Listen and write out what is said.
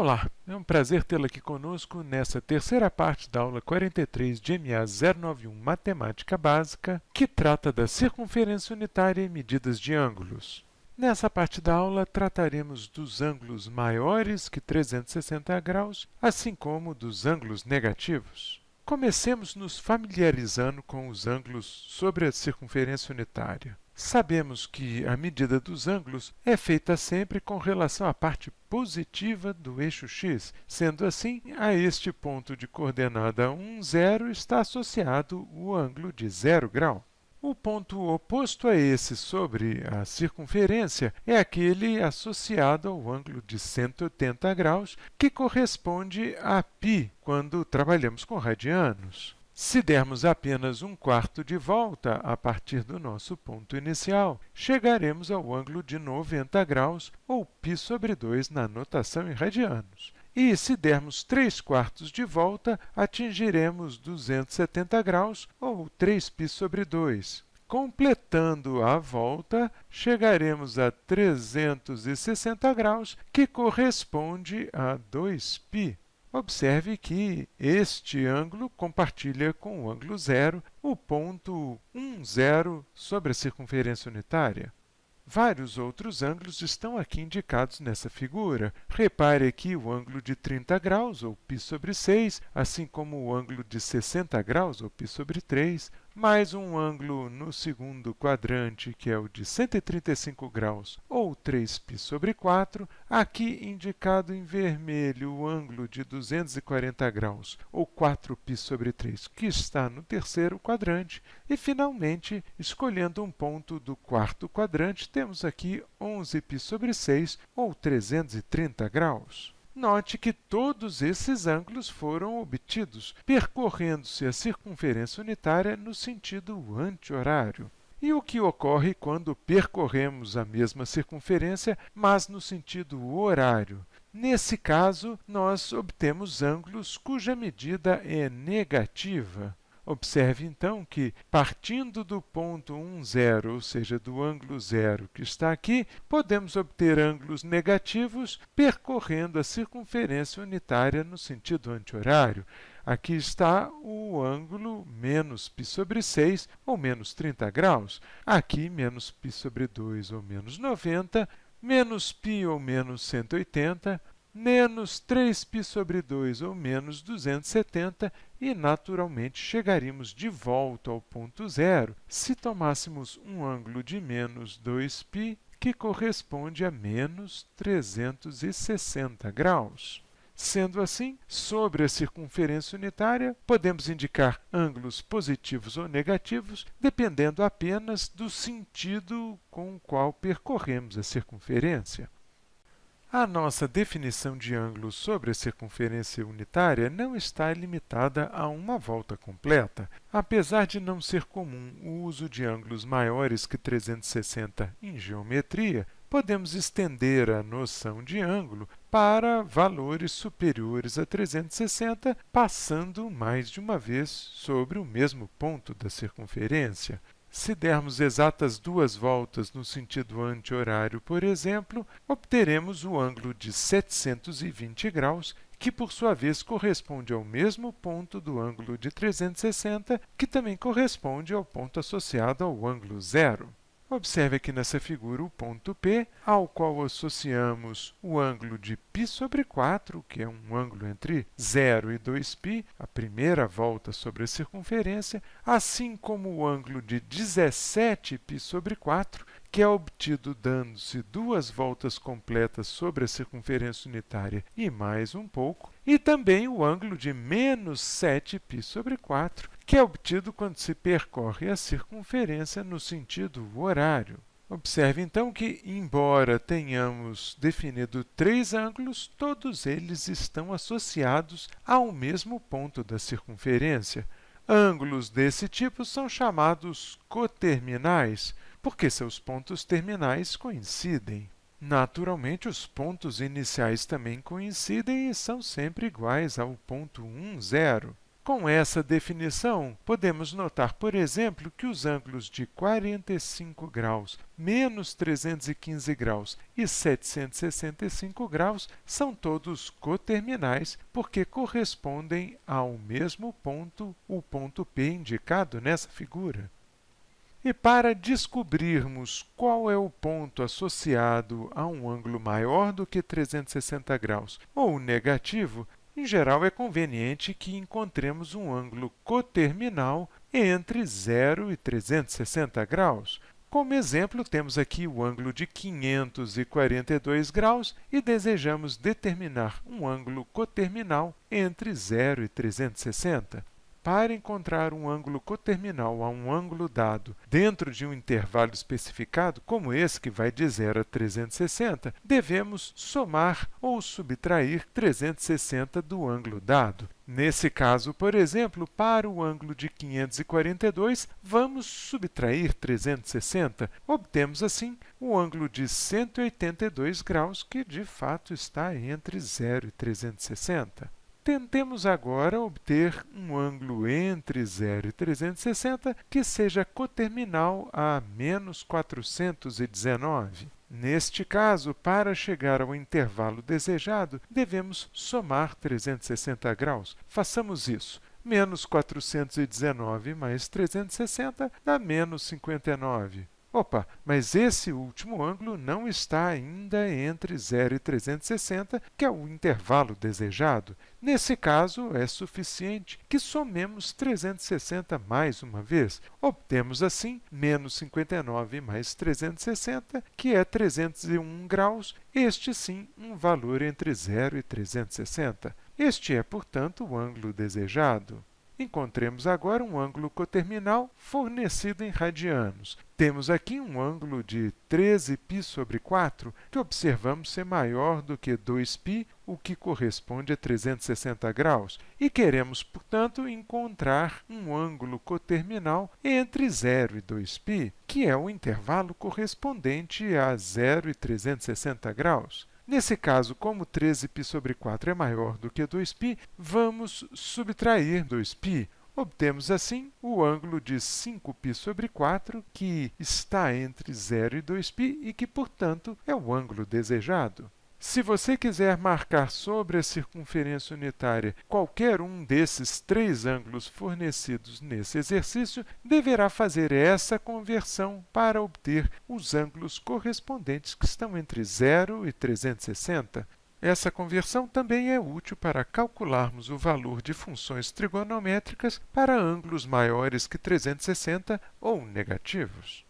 Olá, é um prazer tê-lo aqui conosco nessa terceira parte da aula 43 de MA 091 Matemática Básica, que trata da circunferência unitária e medidas de ângulos. Nessa parte da aula, trataremos dos ângulos maiores que 360 graus, assim como dos ângulos negativos. Comecemos nos familiarizando com os ângulos sobre a circunferência unitária. Sabemos que a medida dos ângulos é feita sempre com relação à parte positiva do eixo x. Sendo assim, a este ponto de coordenada 1, 0 está associado o ângulo de 0 grau. O ponto oposto a esse sobre a circunferência é aquele associado ao ângulo de 180 graus, que corresponde a π quando trabalhamos com radianos. Se dermos apenas 1/4 de volta a partir do nosso ponto inicial, chegaremos ao ângulo de 90 graus, ou π sobre 2 na notação em radianos. E se dermos 3/4 de volta, atingiremos 270 graus, ou 3π sobre 2. Completando a volta, chegaremos a 360 graus, que corresponde a 2π. Observe que este ângulo compartilha com o ângulo zero o ponto 1, 0 sobre a circunferência unitária. Vários outros ângulos estão aqui indicados nessa figura. Repare aqui o ângulo de 30 graus, ou π sobre 6, assim como o ângulo de 60 graus, ou π sobre 3, mais um ângulo no segundo quadrante, que é o de 135 graus, ou 3π sobre 4, aqui indicado em vermelho o ângulo de 240 graus, ou 4π sobre 3, que está no terceiro quadrante, e, finalmente, escolhendo um ponto do quarto quadrante, temos aqui 11π sobre 6, ou 330 graus. Note que todos esses ângulos foram obtidos percorrendo-se a circunferência unitária no sentido anti-horário. E o que ocorre quando percorremos a mesma circunferência, mas no sentido horário? Nesse caso, nós obtemos ângulos cuja medida é negativa. Observe, então, que, partindo do ponto 1, 0, ou seja, do ângulo zero que está aqui, podemos obter ângulos negativos percorrendo a circunferência unitária no sentido anti-horário. Aqui está o ângulo menos π sobre 6, ou menos 30 graus. Aqui, menos π sobre 2, ou menos 90, menos π ou menos 180, menos 3π sobre 2, ou menos 270, e, naturalmente, chegaríamos de volta ao ponto zero se tomássemos um ângulo de menos 2π, que corresponde a menos 360 graus. Sendo assim, sobre a circunferência unitária, podemos indicar ângulos positivos ou negativos, dependendo apenas do sentido com o qual percorremos a circunferência. A nossa definição de ângulo sobre a circunferência unitária não está limitada a uma volta completa. Apesar de não ser comum o uso de ângulos maiores que 360 em geometria, podemos estender a noção de ângulo para valores superiores a 360, passando mais de uma vez sobre o mesmo ponto da circunferência. Se dermos exatas 2 voltas no sentido anti-horário, por exemplo, obteremos o ângulo de 720 graus, que por sua vez corresponde ao mesmo ponto do ângulo de 360, que também corresponde ao ponto associado ao ângulo zero. Observe aqui nessa figura o ponto P, ao qual associamos o ângulo de π sobre 4, que é um ângulo entre 0 e 2π, a primeira volta sobre a circunferência, assim como o ângulo de 17π sobre 4, que é obtido dando-se 2 voltas completas sobre a circunferência unitária e mais um pouco, e também o ângulo de menos 7π sobre 4, que é obtido quando se percorre a circunferência no sentido horário. Observe, então, que, embora tenhamos definido 3 ângulos, todos eles estão associados ao mesmo ponto da circunferência. Ângulos desse tipo são chamados coterminais, porque seus pontos terminais coincidem. Naturalmente, os pontos iniciais também coincidem e são sempre iguais ao ponto 1, 0. Com essa definição, podemos notar, por exemplo, que os ângulos de 45 graus, menos 315 graus e 765 graus são todos coterminais, porque correspondem ao mesmo ponto, o ponto P indicado nessa figura. E para descobrirmos qual é o ponto associado a um ângulo maior do que 360 graus ou negativo, em geral é conveniente que encontremos um ângulo coterminal entre 0 e 360 graus. Como exemplo, temos aqui o ângulo de 542 graus e desejamos determinar um ângulo coterminal entre 0 e 360. Para encontrar um ângulo coterminal a um ângulo dado dentro de um intervalo especificado, como esse que vai de 0 a 360, devemos somar ou subtrair 360 do ângulo dado. Nesse caso, por exemplo, para o ângulo de 542, vamos subtrair 360. Obtemos, assim, o ângulo de 182 graus, que de fato está entre 0 e 360. Tentemos agora obter um ângulo entre 0 e 360 que seja coterminal a menos 419. Neste caso, para chegar ao intervalo desejado, devemos somar 360 graus. Façamos isso. Menos 419 mais 360 dá menos 59. Opa, mas esse último ângulo não está ainda entre 0 e 360, que é o intervalo desejado. Nesse caso, é suficiente que somemos 360 mais uma vez. Obtemos, assim, menos 59 mais 360, que é 301 graus, este sim, um valor entre 0 e 360. Este é, portanto, o ângulo desejado. Encontremos agora um ângulo coterminal fornecido em radianos. Temos aqui um ângulo de 13π sobre 4, que observamos ser maior do que 2π, o que corresponde a 360 graus. E queremos, portanto, encontrar um ângulo coterminal entre 0 e 2π, que é o intervalo correspondente a 0 e 360 graus. Nesse caso, como 13π sobre 4 é maior do que 2π, vamos subtrair 2π. Obtemos, assim, o ângulo de 5π sobre 4, que está entre 0 e 2π e que, portanto, é o ângulo desejado. Se você quiser marcar sobre a circunferência unitária qualquer um desses três ângulos fornecidos nesse exercício, deverá fazer essa conversão para obter os ângulos correspondentes que estão entre 0 e 360. Essa conversão também é útil para calcularmos o valor de funções trigonométricas para ângulos maiores que 360 ou negativos.